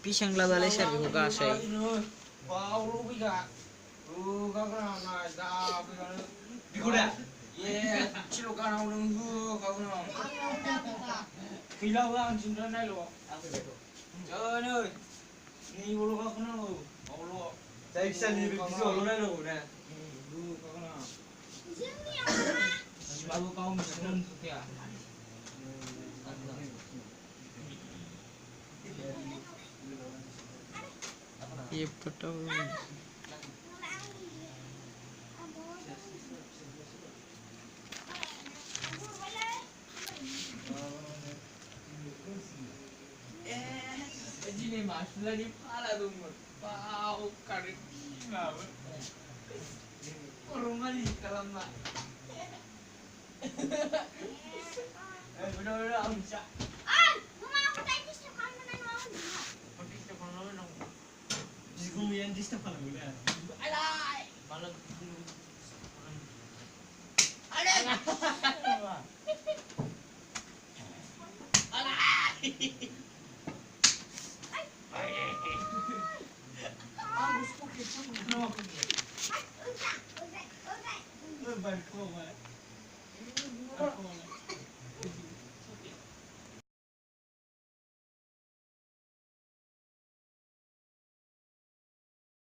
Pisang labalay sabi ko kasay. Bikuda. Ye, cilo kana ulungu kaguna. Kilawan cinta nai lo. Jangan. Ni bulu kaguna lo. Bulu. Saya bisa ni bisa lo nai lo na. Bulu kaguna. Baru kau mesen setia. Iya betul. Ini masuk lagi pala tuh, pau karet nggak? Rumah di dalam mak. Benar-benar amca. Rumah aku tadi setiap kali mau. Penting telepon lo dong. Jika yang di staf mana boleh? Alay. Malam. Ada. Agus pakai cuma nama punya. Berkau mana?